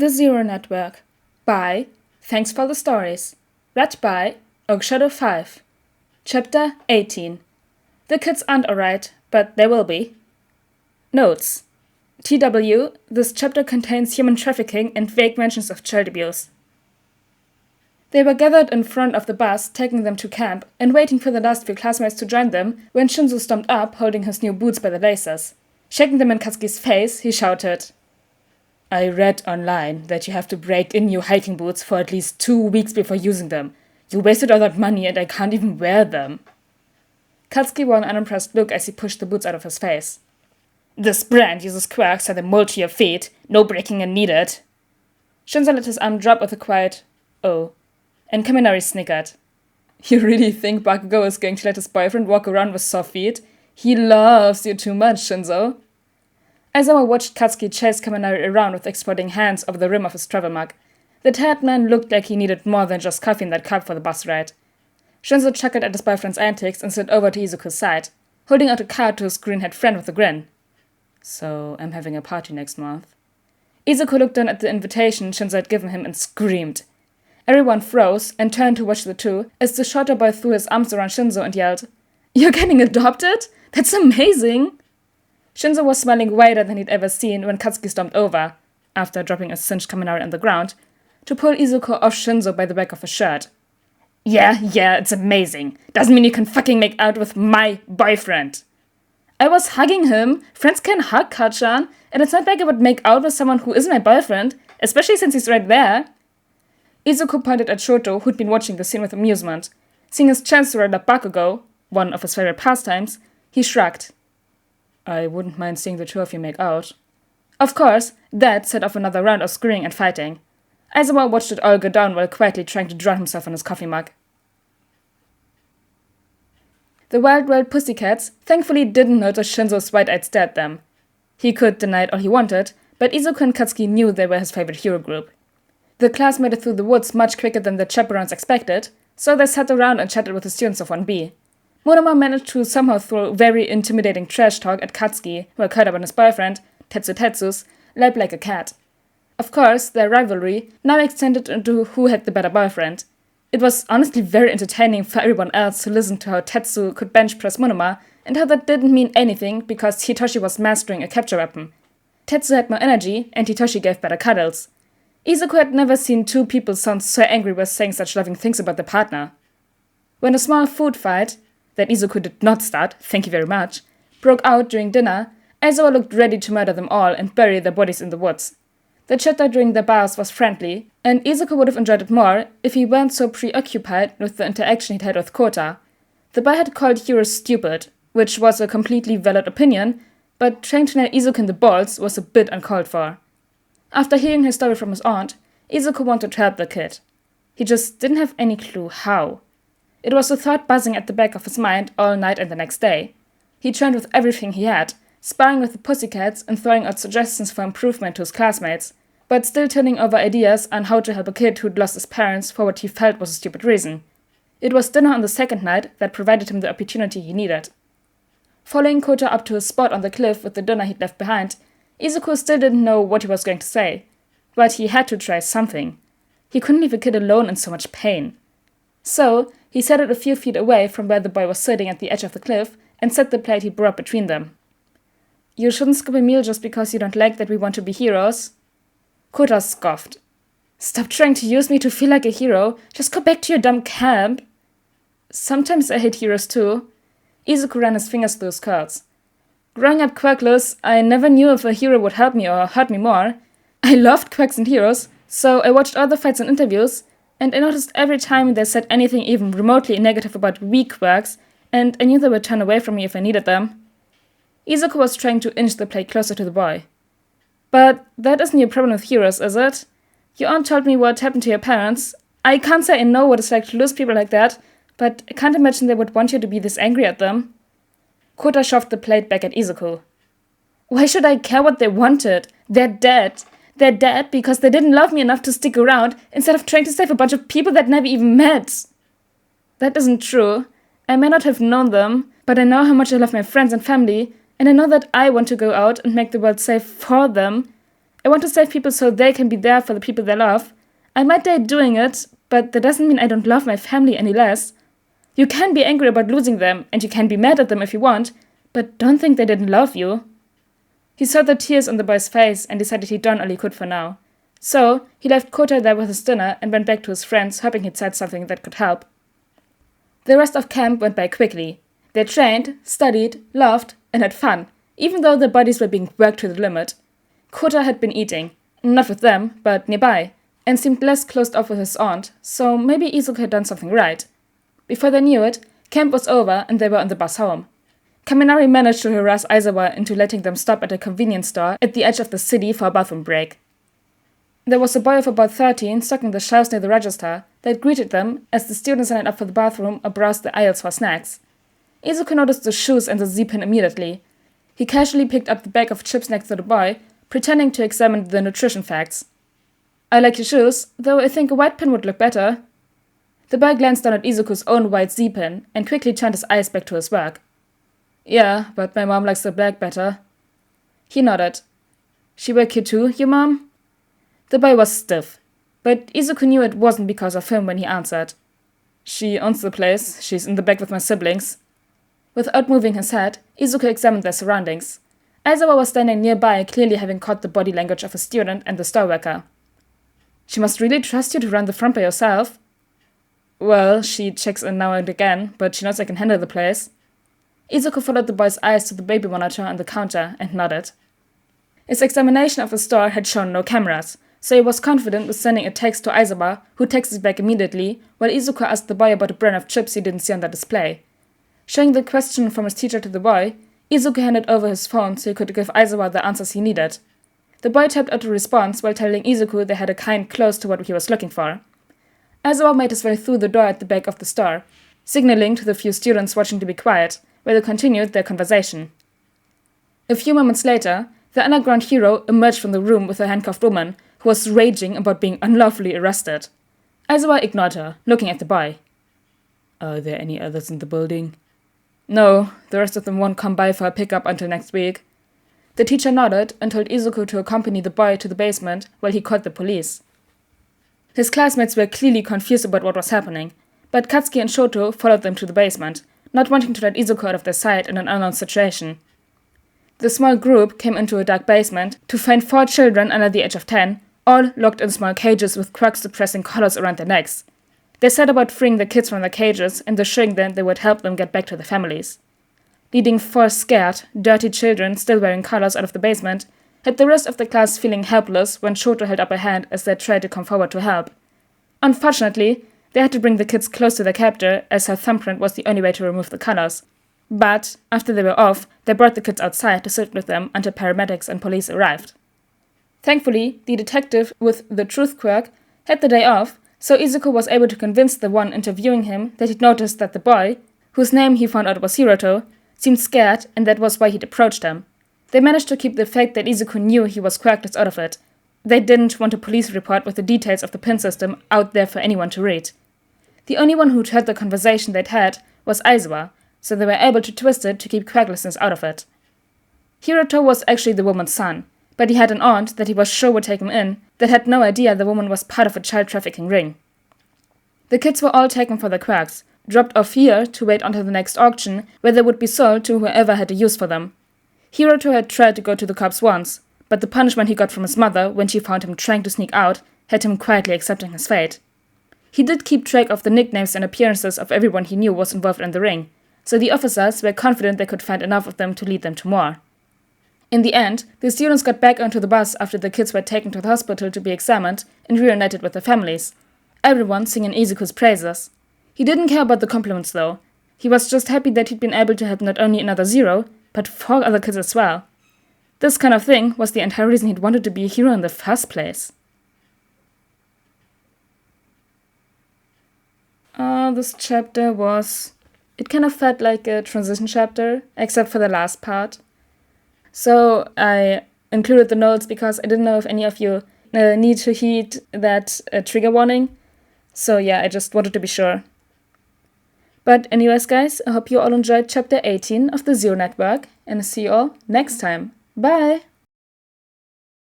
The Zero Network by Thx4thestories. Read by Shadow5. Chapter 18. The kids aren't alright, but they will be. Notes. TW, this chapter contains human trafficking and vague mentions of child abuse. They were gathered in front of the bus, taking them to camp, and waiting for the last few classmates to join them when Shinzo stomped up, holding his new boots by the laces. Shaking them in Katsuki's face, he shouted, "I read online that you have to break in your hiking boots for at least 2 weeks before using them. You wasted all that money and I can't even wear them." Katsuki wore an unimpressed look as he pushed the boots out of his face. "This brand uses quirks so they mold to your feet. No breaking in needed." Shinzo let his arm drop with a quiet, "Oh," and Kaminari snickered. "You really think Bakugo is going to let his boyfriend walk around with sore feet? He loves you too much, Shinzo." Aizawa watched Katsuki chase Kaminari around with exploding hands over the rim of his travel mug. The tired man looked like he needed more than just coffee in that cup for the bus ride. Shinzo chuckled at his boyfriend's antics and slid over to Izuku's side, holding out a card to his green-haired friend with a grin. "So, I'm having a party next month." Izuku looked down at the invitation Shinzo had given him and screamed. Everyone froze and turned to watch the two as the shorter boy threw his arms around Shinzo and yelled, "You're getting adopted? That's amazing!" Shinzo was smiling wider than he'd ever seen when Katsuki stomped over, after dropping a singed Kaminari on the ground, to pull Izuku off Shinzo by the back of his shirt. Yeah, it's amazing. Doesn't mean you can fucking make out with my boyfriend." "I was hugging him. Friends can hug, Kachan, and it's not like I would make out with someone who isn't my boyfriend, especially since he's right there." Izuku pointed at Shoto, who'd been watching the scene with amusement. Seeing his chance to ride up Bakugo, one of his favorite pastimes, he shrugged. "I wouldn't mind seeing the two of you make out." Of course, that set off another round of screaming and fighting. Aizawa watched it all go down while quietly trying to drown himself in his coffee mug. The wild pussycats thankfully didn't notice Shinzo's wide-eyed stare at them. He could deny it all he wanted, but Izuku and Katsuki knew they were his favorite hero group. The class made it through the woods much quicker than the chaperones expected, so they sat around and chatted with the students of 1B. Monoma managed to somehow throw very intimidating trash talk at Katsuki, while Kota and his boyfriend, Tetsu's, lapped like a cat. Of course, their rivalry now extended into who had the better boyfriend. It was honestly very entertaining for everyone else to listen to how Tetsu could bench press Monoma, and how that didn't mean anything because Hitoshi was mastering a capture weapon. Tetsu had more energy, and Hitoshi gave better cuddles. Izuku had never seen two people sound so angry with saying such loving things about their partner. When a small food fight, that Izuku did not start, thank you very much, broke out during dinner, Aizawa looked ready to murder them all and bury their bodies in the woods. The chatter during their bars was friendly, and Izuku would have enjoyed it more if he weren't so preoccupied with the interaction he'd had with Kota. The boy had called heroes stupid, which was a completely valid opinion, but trying to nail Izuku in the balls was a bit uncalled for. After hearing his story from his aunt, Izuku wanted to help the kid. He just didn't have any clue how. It was a thought buzzing at the back of his mind all night and the next day. He trained with everything he had, sparring with the pussycats and throwing out suggestions for improvement to his classmates, but still turning over ideas on how to help a kid who'd lost his parents for what he felt was a stupid reason. It was dinner on the second night that provided him the opportunity he needed. Following Kota up to his spot on the cliff with the dinner he'd left behind, Izuku still didn't know what he was going to say, but he had to try something. He couldn't leave a kid alone in so much pain. So, he sat it a few feet away from where the boy was sitting at the edge of the cliff and set the plate he brought between them. "You shouldn't skip a meal just because you don't like that we want to be heroes." Kota scoffed. "Stop trying to use me to feel like a hero. Just go back to your dumb camp." "Sometimes I hate heroes too." Izuku ran his fingers through his curls. "Growing up quirkless, I never knew if a hero would help me or hurt me more. I loved quirks and heroes, so I watched all the fights and interviews, and I noticed every time they said anything even remotely negative about weak quirks, and I knew they would turn away from me if I needed them." Izuku was trying to inch the plate closer to the boy. "But that isn't your problem with heroes, is it? Your aunt told me what happened to your parents. I can't say I know what it's like to lose people like that, but I can't imagine they would want you to be this angry at them." Kota shoved the plate back at Izuku. "Why should I care what they wanted? They're dead. They're dead because they didn't love me enough to stick around instead of trying to save a bunch of people that never even met." "That isn't true. I may not have known them, but I know how much I love my friends and family, and I know that I want to go out and make the world safe for them. I want to save people so they can be there for the people they love. I might die doing it, but that doesn't mean I don't love my family any less. You can be angry about losing them, and you can be mad at them if you want, but don't think they didn't love you. He saw the tears on the boy's face and decided he'd done all he could for now. So, he left Kota there with his dinner and went back to his friends, hoping he'd said something that could help. The rest of camp went by quickly. They trained, studied, laughed, and had fun, even though their bodies were being worked to the limit. Kota had been eating, not with them, but nearby, and seemed less closed off with his aunt, so maybe Izuku had done something right. Before they knew it, camp was over and they were on the bus home. Kaminari managed to harass Aizawa into letting them stop at a convenience store at the edge of the city for a bathroom break. There was a boy of about 13 stocking the shelves near the register that greeted them as the students lined up for the bathroom or browsed the aisles for snacks. Izuku noticed the shoes and the Z-pin immediately. He casually picked up the bag of chips next to the boy, pretending to examine the nutrition facts. I like your shoes, though I think a white pin would look better. The boy glanced down at Izuku's own white Z-pin and quickly turned his eyes back to his work. Yeah, but my mom likes the black better. He nodded. She work here too, your mom? The boy was stiff, but Izuku knew it wasn't because of him when he answered. She owns the place, she's in the back with my siblings. Without moving his head, Izuku examined their surroundings. Aizawa was standing nearby, clearly having caught the body language of a student and the store worker. She must really trust you to run the front by yourself. Well, she checks in now and again, but she knows I can handle the place. Izuku followed the boy's eyes to the baby monitor on the counter and nodded. His examination of the store had shown no cameras, so he was confident with sending a text to Aizawa, who texted back immediately, while Izuku asked the boy about a brand of chips he didn't see on the display. Showing the question from his teacher to the boy, Izuku handed over his phone so he could give Aizawa the answers he needed. The boy tapped out a response while telling Izuku they had a kind close to what he was looking for. Aizawa made his way through the door at the back of the store, signaling to the few students watching to be quiet, where they continued their conversation. A few moments later, the underground hero emerged from the room with a handcuffed woman, who was raging about being unlawfully arrested. Aizawa ignored her, looking at the boy. Are there any others in the building? No, the rest of them won't come by for a pickup until next week. The teacher nodded and told Izuku to accompany the boy to the basement while he called the police. His classmates were clearly confused about what was happening, but Katsuki and Shoto followed them to the basement, not wanting to let Izuku out of their sight in an unknown situation. The small group came into a dark basement to find 4 children under the age of 10, all locked in small cages with crack-suppressing collars around their necks. They set about freeing the kids from their cages and assuring them they would help them get back to their families. Leading 4 scared, dirty children still wearing collars out of the basement, had the rest of the class feeling helpless when Shoto held up a hand as they tried to come forward to help. Unfortunately, they had to bring the kids close to their captor, as her thumbprint was the only way to remove the collars. But, after they were off, they brought the kids outside to sit with them until paramedics and police arrived. Thankfully, the detective with the truth quirk had the day off, so Izuku was able to convince the one interviewing him that he'd noticed that the boy, whose name he found out was Hiroto, seemed scared and that was why he'd approached him. They managed to keep the fact that Izuku knew he was quirkless out of it. They didn't want a police report with the details of the pin system out there for anyone to read. The only one who'd heard the conversation they'd had was Aizawa, so they were able to twist it to keep quirklessness out of it. Hiroto was actually the woman's son, but he had an aunt that he was sure would take him in that had no idea the woman was part of a child trafficking ring. The kids were all taken for their quirks, dropped off here to wait until the next auction, where they would be sold to whoever had a use for them. Hiroto had tried to go to the cops once, but the punishment he got from his mother when she found him trying to sneak out had him quietly accepting his fate. He did keep track of the nicknames and appearances of everyone he knew was involved in the ring, so the officers were confident they could find enough of them to lead them to more. In the end, the students got back onto the bus after the kids were taken to the hospital to be examined and reunited with their families, everyone singing Izuku's praises. He didn't care about the compliments though. He was just happy that he'd been able to help not only another Zero, but 4 other kids as well. This kind of thing was the entire reason he'd wanted to be a hero in the first place. This chapter was... It kind of felt like a transition chapter, except for the last part. So I included the notes because I didn't know if any of you need to heed that trigger warning. So yeah, I just wanted to be sure. But anyways guys, I hope you all enjoyed chapter 18 of the Zero Network, and see you all next time. Bye!